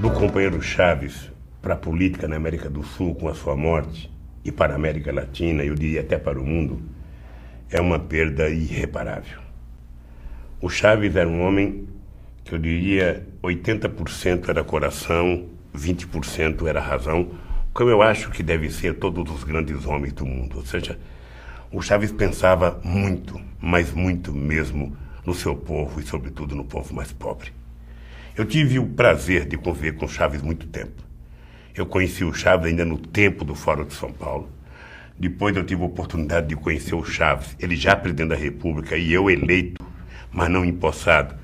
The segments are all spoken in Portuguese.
do companheiro Chávez para a política na América do Sul com a sua morte e para a América Latina, eu diria até para o mundo, é uma perda irreparável. O Chávez era um homem que eu diria 80% era coração, 20% era razão, como eu acho que deve ser todos os grandes homens do mundo. Ou seja, o Chávez pensava muito, mas muito mesmo, no seu povo e sobretudo no povo mais pobre. Eu tive o prazer de conviver com o Chávez muito tempo. Eu conheci o Chávez ainda no tempo do Fórum de São Paulo. Depois eu tive a oportunidade de conhecer o Chávez, ele já presidente da República e eu eleito, mas não empossado,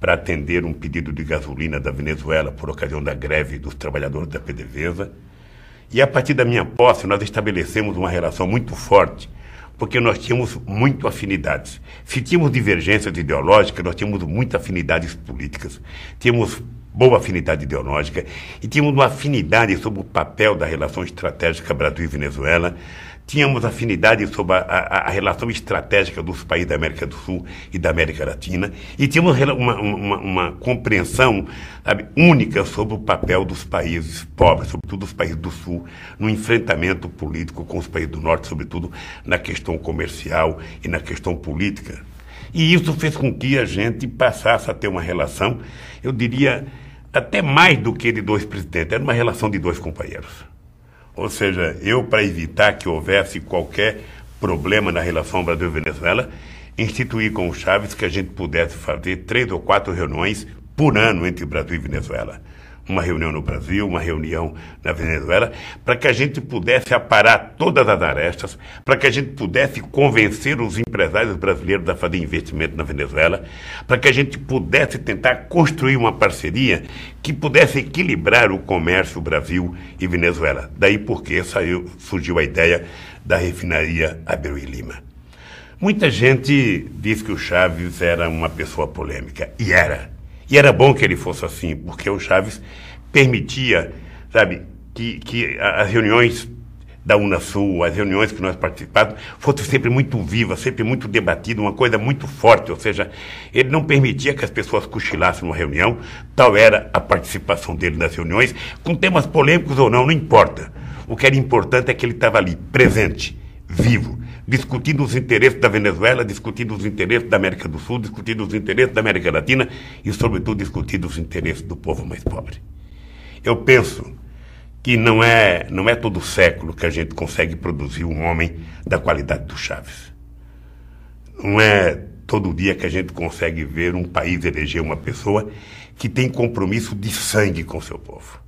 para atender um pedido de gasolina da Venezuela por ocasião da greve dos trabalhadores da PDVSA. E a partir da minha posse nós estabelecemos uma relação muito forte, porque nós tínhamos muito afinidades. Se tínhamos divergências ideológicas, nós tínhamos muitas afinidades políticas. Tínhamos boa afinidade ideológica e tínhamos uma afinidade sobre o papel da relação estratégica Brasil e Venezuela. Tínhamos afinidade sobre a relação estratégica dos países da América do Sul e da América Latina. E tínhamos uma compreensão, sabe, única sobre o papel dos países pobres, sobretudo os países do Sul, no enfrentamento político com os países do Norte, sobretudo na questão comercial e na questão política. E isso fez com que a gente passasse a ter uma relação, eu diria, até mais do que de dois presidentes, era uma relação de dois companheiros. Ou seja, eu, para evitar que houvesse qualquer problema na relação Brasil-Venezuela, instituí com o Chávez que a gente pudesse fazer 3 ou 4 reuniões por ano entre Brasil e Venezuela. Uma reunião no Brasil, uma reunião na Venezuela, para que a gente pudesse aparar todas as arestas, para que a gente pudesse convencer os empresários brasileiros a fazer investimento na Venezuela, para que a gente pudesse tentar construir uma parceria que pudesse equilibrar o comércio Brasil e Venezuela. Daí porque surgiu a ideia da refinaria Abreu e Lima. Muita gente diz que o Chávez era uma pessoa polêmica, e era. E era bom que ele fosse assim, porque o Chávez permitia, sabe, que as reuniões da Unasul, as reuniões que nós participávamos, fossem sempre muito vivas, sempre muito debatidas, uma coisa muito forte. Ou seja, ele não permitia que as pessoas cochilassem numa reunião, tal era a participação dele nas reuniões, com temas polêmicos ou não, não importa. O que era importante é que ele estava ali, presente, vivo, discutindo os interesses da Venezuela, discutindo os interesses da América do Sul, discutindo os interesses da América Latina e, sobretudo, discutindo os interesses do povo mais pobre. Eu penso que não é todo século que a gente consegue produzir um homem da qualidade do Chávez. Não é todo dia que a gente consegue ver um país eleger uma pessoa que tem compromisso de sangue com o seu povo.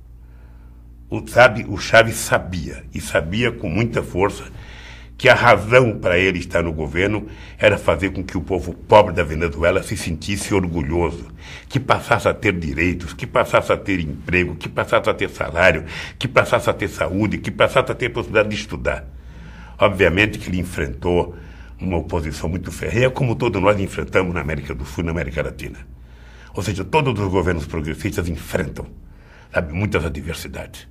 O Chávez sabia, e sabia com muita força, que a razão para ele estar no governo era fazer com que o povo pobre da Venezuela se sentisse orgulhoso, que passasse a ter direitos, que passasse a ter emprego, que passasse a ter salário, que passasse a ter saúde, que passasse a ter possibilidade de estudar. Obviamente que ele enfrentou uma oposição muito ferrenha, como todos nós enfrentamos na América do Sul e na América Latina. Ou seja, todos os governos progressistas enfrentam, sabe, muitas adversidades.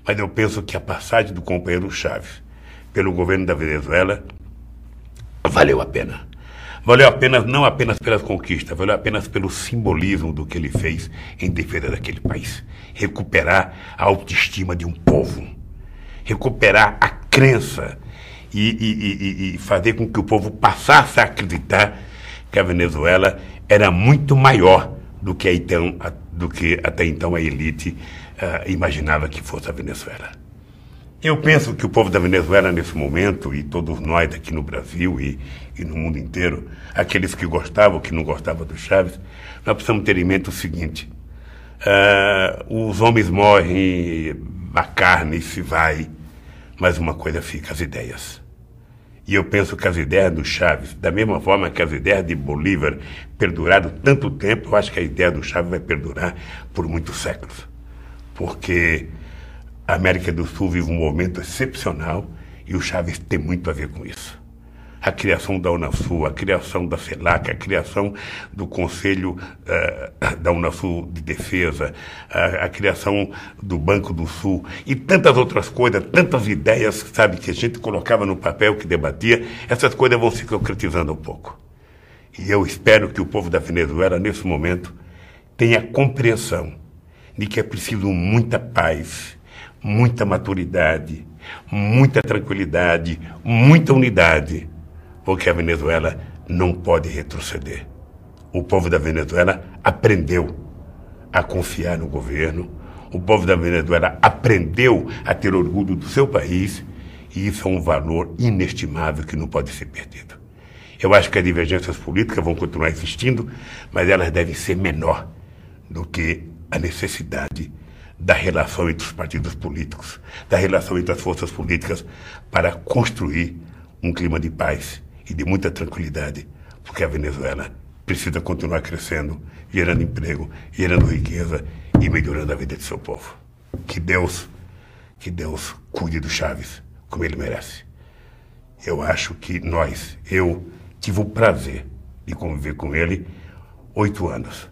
Mas eu penso que a passagem do companheiro Chávez pelo governo da Venezuela, valeu a pena. Valeu a pena não apenas pelas conquistas, valeu apenas pelo simbolismo do que ele fez em defesa daquele país. Recuperar a autoestima de um povo, recuperar a crença e fazer com que o povo passasse a acreditar que a Venezuela era muito maior do que até então a elite imaginava que fosse a Venezuela. Eu penso que o povo da Venezuela, nesse momento, e todos nós aqui no Brasil e no mundo inteiro, aqueles que gostavam, que não gostavam do Chávez, nós precisamos ter em mente o seguinte: os homens morrem, a carne se vai, mas uma coisa fica, as ideias. E eu penso que as ideias do Chávez, da mesma forma que as ideias de Bolívar perduraram tanto tempo, eu acho que a ideia do Chávez vai perdurar por muitos séculos. Porque a América do Sul vive um momento excepcional e o Chávez tem muito a ver com isso. A criação da Unasul, a criação da CELAC, a criação do Conselho da Unasul de Defesa, a criação do Banco do Sul e tantas outras coisas, tantas ideias, sabe, que a gente colocava no papel, que debatia, essas coisas vão se concretizando um pouco. E eu espero que o povo da Venezuela, nesse momento, tenha compreensão de que é preciso muita paz, muita maturidade, muita tranquilidade, muita unidade, porque a Venezuela não pode retroceder. O povo da Venezuela aprendeu a confiar no governo, o povo da Venezuela aprendeu a ter orgulho do seu país, e isso é um valor inestimável que não pode ser perdido. Eu acho que as divergências políticas vão continuar existindo, mas elas devem ser menor do que a necessidade da relação entre os partidos políticos, da relação entre as forças políticas para construir um clima de paz e de muita tranquilidade, porque a Venezuela precisa continuar crescendo, gerando emprego, gerando riqueza e melhorando a vida de seu povo. Que Deus cuide do Chávez como ele merece. Eu acho que eu tive o prazer de conviver com ele 8 anos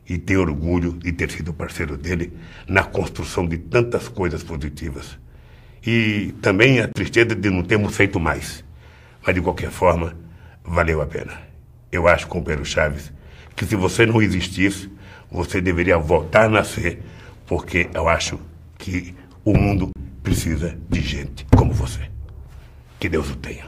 e tenho orgulho de ter sido parceiro dele na construção de tantas coisas positivas. E também a tristeza de não termos feito mais, mas de qualquer forma, valeu a pena. Eu acho, companheiro Chávez, que se você não existisse, você deveria voltar a nascer, porque eu acho que o mundo precisa de gente como você. Que Deus o tenha.